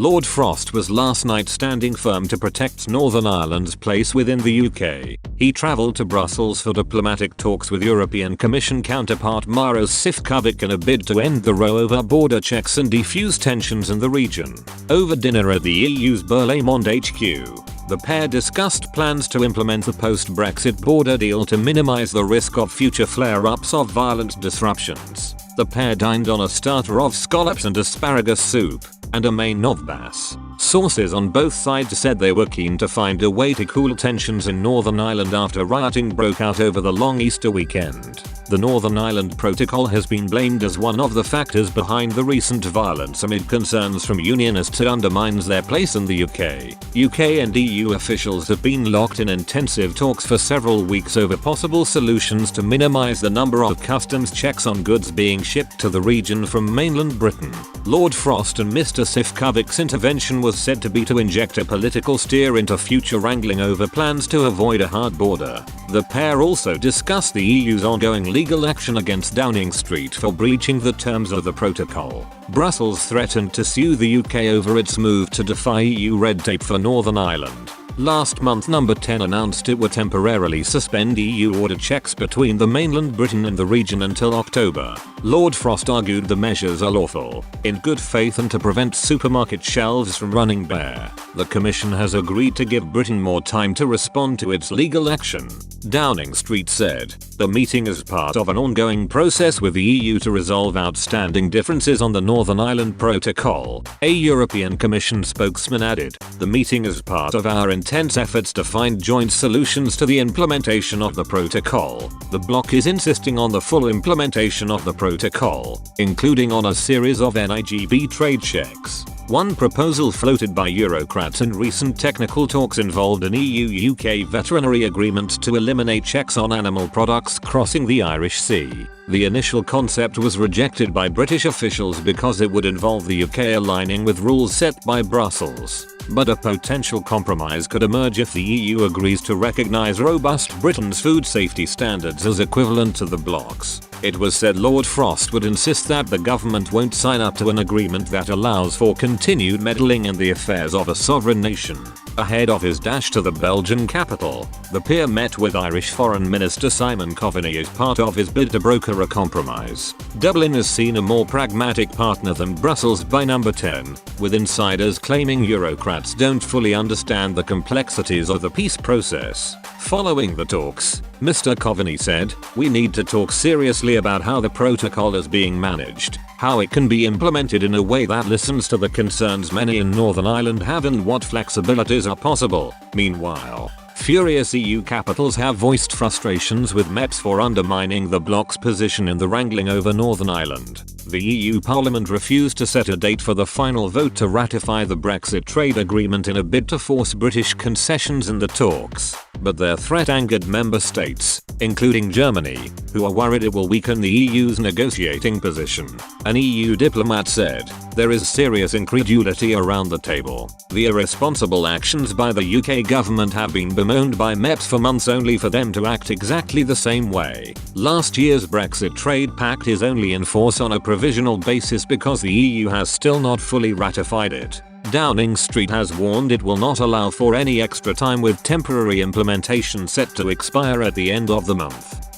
Lord Frost was last night standing firm to protect Northern Ireland's place within the UK. He travelled to Brussels for diplomatic talks with European Commission counterpart Maros Sefcovic in a bid to end the row over border checks and defuse tensions in the region. Over dinner at the EU's Berlaymont HQ, the pair discussed plans to implement the post-Brexit border deal to minimise the risk of future flare-ups of violent disruptions. The pair dined on a starter of scallops and asparagus soup, and a main of bass. Sources on both sides said they were keen to find a way to cool tensions in Northern Ireland after rioting broke out over the long Easter weekend. The Northern Ireland Protocol has been blamed as one of the factors behind the recent violence amid concerns from unionists it undermines their place in the UK. UK and EU officials have been locked in intensive talks for several weeks over possible solutions to minimise the number of customs checks on goods being shipped to the region from mainland Britain. Lord Frost and Mr Sefcovic's intervention was said to be to inject a political steer into future wrangling over plans to avoid a hard border. The pair also discussed the EU's ongoing legal action against Downing Street for breaching the terms of the protocol. Brussels threatened to sue the UK over its move to defy EU red tape for Northern Ireland. Last month, Number 10 announced it would temporarily suspend EU border checks between the mainland Britain and the region until October. Lord Frost argued the measures are lawful, in good faith and to prevent supermarket shelves from running bare. The Commission has agreed to give Britain more time to respond to its legal action. Downing Street said, the meeting is part of an ongoing process with the EU to resolve outstanding differences on the Northern Ireland Protocol. A European Commission spokesman added, the meeting is part of our intense efforts to find joint solutions to the implementation of the protocol. The bloc is insisting on the full implementation of the protocol, including on a series of NIGB trade checks. One proposal floated by Eurocrats in recent technical talks involved an EU-UK veterinary agreement to eliminate checks on animal products crossing the Irish Sea. The initial concept was rejected by British officials because it would involve the UK aligning with rules set by Brussels. But a potential compromise could emerge if the EU agrees to recognise robust Britain's food safety standards as equivalent to the bloc's. It was said Lord Frost would insist that the government won't sign up to an agreement that allows for continued meddling in the affairs of a sovereign nation. Ahead of his dash to the Belgian capital, the peer met with Irish Foreign Minister Simon Coveney as part of his bid to broker a compromise. Dublin is seen a more pragmatic partner than Brussels by Number 10, with insiders claiming Eurocrats don't fully understand the complexities of the peace process. Following the talks, Mr Coveney said, we need to talk seriously about how the protocol is being managed, how it can be implemented in a way that listens to the concerns many in Northern Ireland have and what flexibilities are possible. Meanwhile, furious EU capitals have voiced frustrations with MEPs for undermining the bloc's position in the wrangling over Northern Ireland. The EU Parliament refused to set a date for the final vote to ratify the Brexit trade agreement in a bid to force British concessions in the talks. But their threat angered member states, including Germany, who are worried it will weaken the EU's negotiating position. An EU diplomat said, there is serious incredulity around the table. The irresponsible actions by the UK government have been bemoaned by MEPs for months only for them to act exactly the same way. Last year's Brexit trade pact is only in force on a provisional basis because the EU has still not fully ratified it. Downing Street has warned it will not allow for any extra time with temporary implementation set to expire at the end of the month.